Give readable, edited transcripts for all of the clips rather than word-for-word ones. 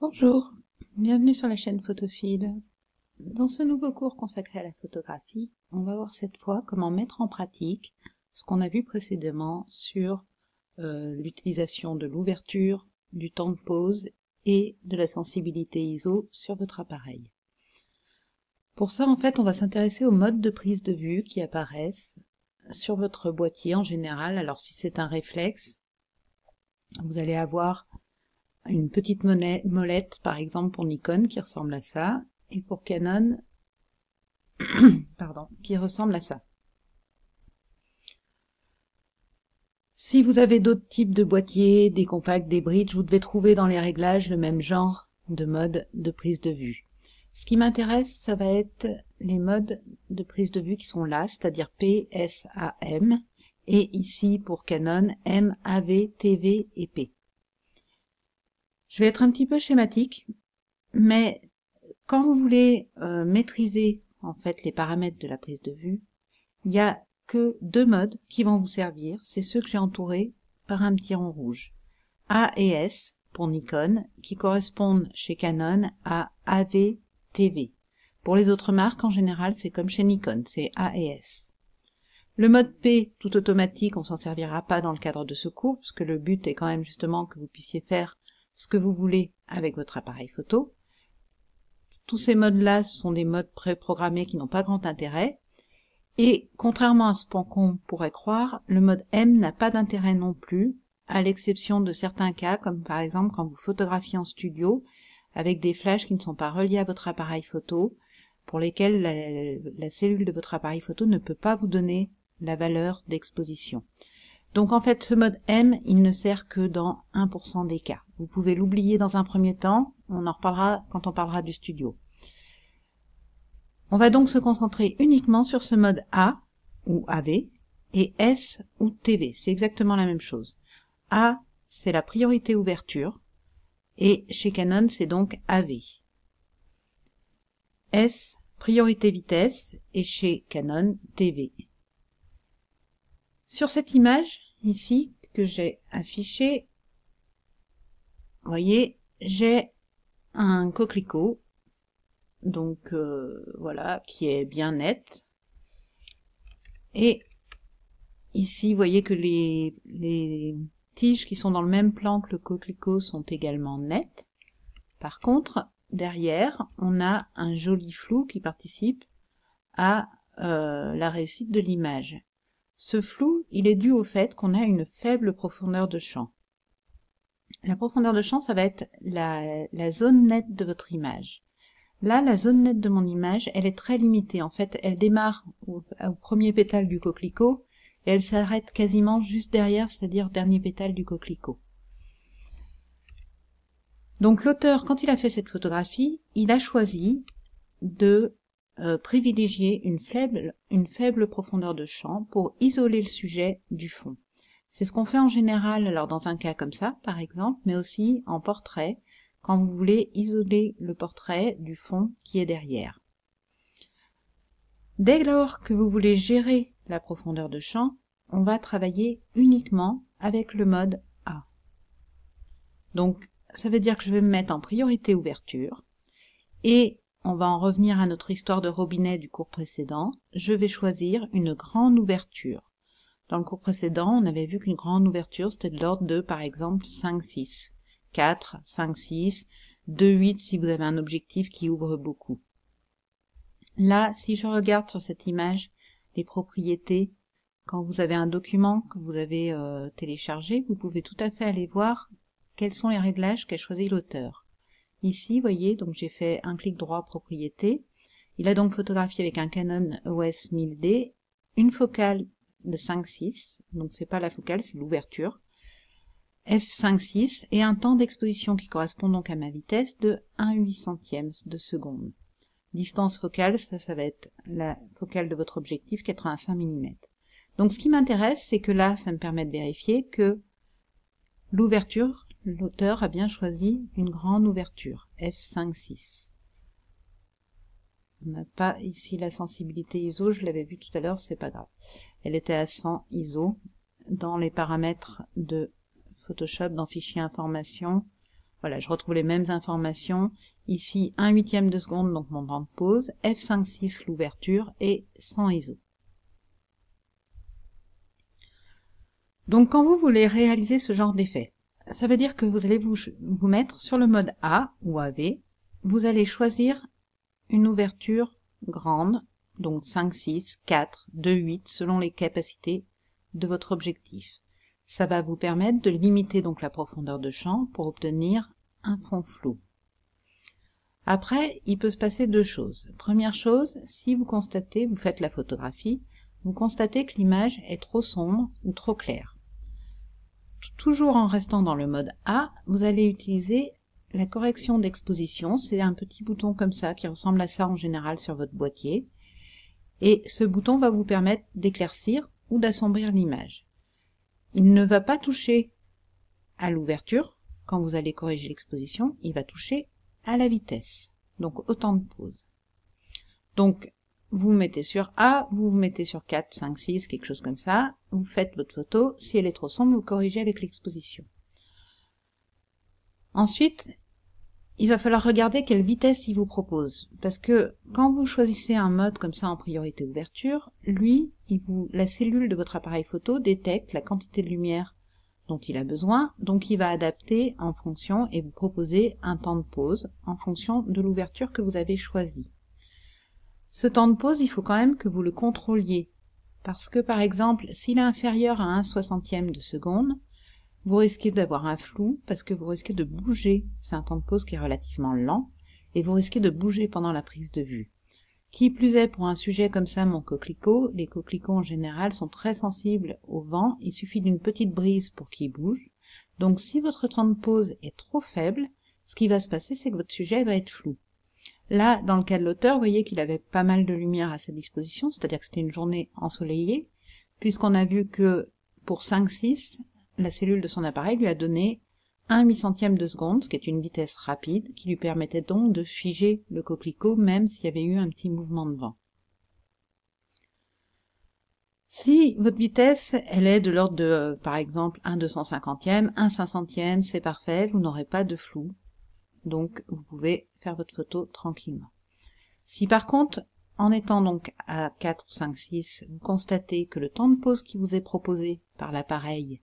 Bonjour, bienvenue sur la chaîne Photophile. Dans ce nouveau cours consacré à la photographie, on va voir cette fois comment mettre en pratique ce qu'on a vu précédemment sur l'utilisation de l'ouverture, du temps de pause et de la sensibilité ISO sur votre appareil. Pour ça, en fait, on va s'intéresser aux modes de prise de vue qui apparaissent sur votre boîtier en général. Alors si c'est un réflexe, vous allez avoir une petite molette, par exemple pour Nikon, qui ressemble à ça, et pour Canon, pardon, qui ressemble à ça. Si vous avez d'autres types de boîtiers, des compacts, des bridges, vous devez trouver dans les réglages le même genre de mode de prise de vue. Ce qui m'intéresse, ça va être les modes de prise de vue qui sont là, c'est-à-dire P, S, A, M, et ici pour Canon, M, AV, TV et P. Je vais être un petit peu schématique, mais quand vous voulez maîtriser en fait les paramètres de la prise de vue, il n'y a que deux modes qui vont vous servir, c'est ceux que j'ai entourés par un petit rond rouge. A et S pour Nikon, qui correspondent chez Canon à AV, TV. Pour les autres marques, en général, c'est comme chez Nikon, c'est A et S. Le mode P, tout automatique, on s'en servira pas dans le cadre de ce cours, puisque le but est quand même justement que vous puissiez faire ce que vous voulez avec votre appareil photo. Tous ces modes-là, ce sont des modes préprogrammés qui n'ont pas grand intérêt. Et contrairement à ce qu'on pourrait croire, le mode M n'a pas d'intérêt non plus, à l'exception de certains cas, comme par exemple quand vous photographiez en studio, avec des flashs qui ne sont pas reliés à votre appareil photo, pour lesquels la cellule de votre appareil photo ne peut pas vous donner la valeur d'exposition. Donc en fait, ce mode M, il ne sert que dans 1% des cas. Vous pouvez l'oublier dans un premier temps, on en reparlera quand on parlera du studio. On va donc se concentrer uniquement sur ce mode A, ou AV, et S, ou TV. C'est exactement la même chose. A, c'est la priorité ouverture, et chez Canon, c'est donc AV. S, priorité vitesse, et chez Canon, TV. Sur cette image, ici, que j'ai affichée, vous voyez, j'ai un coquelicot, donc voilà, qui est bien net. Et ici, vous voyez que les tiges qui sont dans le même plan que le coquelicot sont également nettes. Par contre, derrière, on a un joli flou qui participe à la réussite de l'image. Ce flou, il est dû au fait qu'on a une faible profondeur de champ. La profondeur de champ, ça va être la zone nette de votre image. Là, la zone nette de mon image, elle est très limitée. En fait, elle démarre au premier pétale du coquelicot et elle s'arrête quasiment juste derrière, c'est-à-dire au dernier pétale du coquelicot. Donc l'auteur, quand il a fait cette photographie, il a choisi de privilégier une faible profondeur de champ pour isoler le sujet du fond. C'est ce qu'on fait en général alors dans un cas comme ça, par exemple, mais aussi en portrait, quand vous voulez isoler le portrait du fond qui est derrière. Dès lors que vous voulez gérer la profondeur de champ, on va travailler uniquement avec le mode A. Donc, ça veut dire que je vais me mettre en priorité ouverture, et on va en revenir à notre histoire de robinet du cours précédent. Je vais choisir une grande ouverture. Dans le cours précédent, on avait vu qu'une grande ouverture, c'était de l'ordre de, par exemple, 5-6. 4, 5, 6, 2, 8 si vous avez un objectif qui ouvre beaucoup. Là, si je regarde sur cette image les propriétés, quand vous avez un document que vous avez téléchargé, vous pouvez tout à fait aller voir quels sont les réglages qu'a choisi l'auteur. Ici, vous voyez, donc j'ai fait un clic droit propriété. Il a donc photographié avec un Canon EOS 1000D une focale de 5,6, donc c'est pas la focale, c'est l'ouverture, f5,6 et un temps d'exposition qui correspond donc à ma vitesse de 1/800 de seconde. Distance focale, ça va être la focale de votre objectif, 85 mm. Donc ce qui m'intéresse, c'est que là, ça me permet de vérifier que l'ouverture, l'auteur a bien choisi une grande ouverture, f5,6. On n'a pas ici la sensibilité ISO, je l'avais vu tout à l'heure, c'est pas grave. Elle était à 100 ISO. Dans les paramètres de Photoshop, dans Fichier Information, Voilà, je retrouve les mêmes informations. Ici, 1/8 de seconde, donc mon temps de pause, f5.6 l'ouverture et 100 ISO. Donc quand vous voulez réaliser ce genre d'effet, ça veut dire que vous allez vous mettre sur le mode A ou AV, vous allez choisir une ouverture grande, donc 5, 6, 4, 2, 8, selon les capacités de votre objectif. Ça va vous permettre de limiter donc la profondeur de champ pour obtenir un fond flou. Après, il peut se passer deux choses. Première chose, si vous constatez, vous faites la photographie, vous constatez que l'image est trop sombre ou trop claire. Toujours en restant dans le mode A, vous allez utiliser la correction d'exposition. C'est un petit bouton comme ça qui ressemble à ça en général sur votre boîtier. Et ce bouton va vous permettre d'éclaircir ou d'assombrir l'image. Il ne va pas toucher à l'ouverture quand vous allez corriger l'exposition, il va toucher à la vitesse, donc au temps de pause. Donc, vous mettez sur A, vous mettez sur 4, 5, 6, quelque chose comme ça, vous faites votre photo, si elle est trop sombre, vous corrigez avec l'exposition. Ensuite, il va falloir regarder quelle vitesse il vous propose, parce que quand vous choisissez un mode comme ça en priorité ouverture, lui, la cellule de votre appareil photo détecte la quantité de lumière dont il a besoin, donc il va adapter en fonction et vous proposer un temps de pause en fonction de l'ouverture que vous avez choisie. Ce temps de pause, il faut quand même que vous le contrôliez, parce que par exemple, s'il est inférieur à 1/60 de seconde, vous risquez d'avoir un flou, parce que vous risquez de bouger, c'est un temps de pause qui est relativement lent, et vous risquez de bouger pendant la prise de vue. Qui plus est, pour un sujet comme ça, mon coquelicot, les coquelicots en général sont très sensibles au vent, il suffit d'une petite brise pour qu'ils bougent. Donc si votre temps de pause est trop faible, ce qui va se passer, c'est que votre sujet va être flou. Là, dans le cas de l'auteur, vous voyez qu'il avait pas mal de lumière à sa disposition, c'est-à-dire que c'était une journée ensoleillée, puisqu'on a vu que pour 5-6, la cellule de son appareil lui a donné 1/800 de seconde, ce qui est une vitesse rapide, qui lui permettait donc de figer le coquelicot, même s'il y avait eu un petit mouvement de vent. Si votre vitesse, elle est de l'ordre de, par exemple, 1/250, 1/500, c'est parfait, vous n'aurez pas de flou, donc vous pouvez faire votre photo tranquillement. Si par contre, en étant donc à 4 ou 5, 6, vous constatez que le temps de pause qui vous est proposé par l'appareil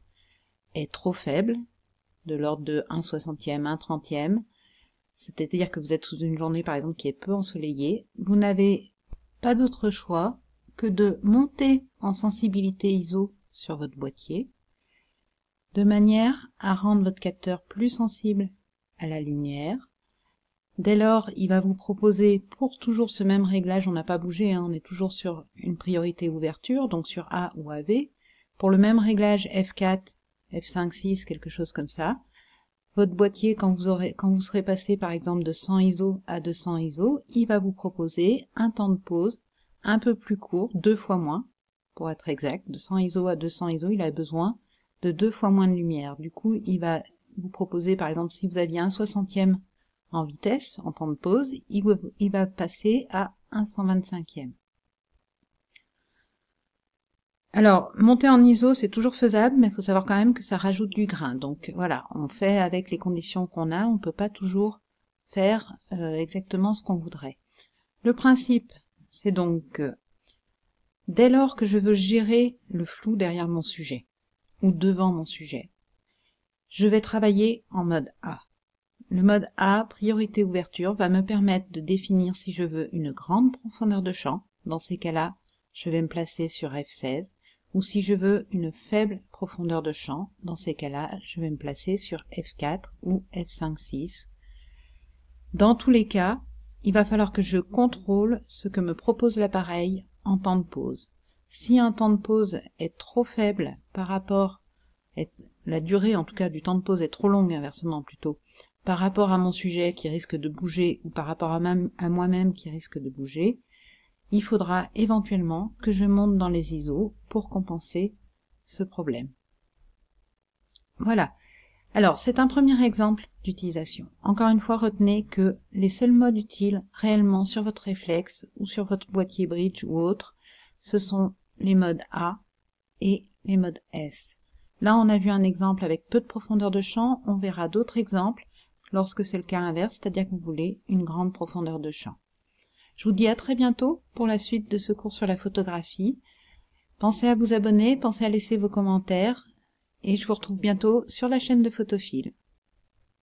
est trop faible, de l'ordre de 1/60, 1/30, c'est-à-dire que vous êtes sous une journée par exemple qui est peu ensoleillée, vous n'avez pas d'autre choix que de monter en sensibilité ISO sur votre boîtier, de manière à rendre votre capteur plus sensible à la lumière. Dès lors, il va vous proposer, pour toujours ce même réglage, on n'a pas bougé, on est toujours sur une priorité ouverture, donc sur A ou AV, pour le même réglage F4, F5, 6, quelque chose comme ça. Votre boîtier, quand vous serez passé par exemple de 100 ISO à 200 ISO, il va vous proposer un temps de pause un peu plus court, 2 fois moins, pour être exact. De 100 ISO à 200 ISO, il a besoin de 2 fois moins de lumière. Du coup, il va vous proposer, par exemple, si vous aviez 1/60 en vitesse, en temps de pause, il va passer à 1/125. Alors, monter en ISO, c'est toujours faisable, mais il faut savoir quand même que ça rajoute du grain. Donc voilà, on fait avec les conditions qu'on a, on ne peut pas toujours faire exactement ce qu'on voudrait. Le principe, c'est donc que dès lors que je veux gérer le flou derrière mon sujet, ou devant mon sujet, je vais travailler en mode A. Le mode A, priorité ouverture, va me permettre de définir si je veux une grande profondeur de champ. Dans ces cas-là, je vais me placer sur F16. Ou si je veux une faible profondeur de champ, dans ces cas-là, je vais me placer sur F4 ou F5-6. Dans tous les cas, il va falloir que je contrôle ce que me propose l'appareil en temps de pause. Si un temps de pause est trop faible par rapport, la durée en tout cas du temps de pause est trop longue, inversement plutôt, par rapport à mon sujet qui risque de bouger ou par rapport à moi-même qui risque de bouger, il faudra éventuellement que je monte dans les ISO pour compenser ce problème. Voilà. Alors, c'est un premier exemple d'utilisation. Encore une fois, retenez que les seuls modes utiles réellement sur votre réflexe ou sur votre boîtier bridge ou autre, ce sont les modes A et les modes S. Là, on a vu un exemple avec peu de profondeur de champ, on verra d'autres exemples lorsque c'est le cas inverse, c'est-à-dire que vous voulez une grande profondeur de champ. Je vous dis à très bientôt pour la suite de ce cours sur la photographie. Pensez à vous abonner, pensez à laisser vos commentaires et je vous retrouve bientôt sur la chaîne de Photophile.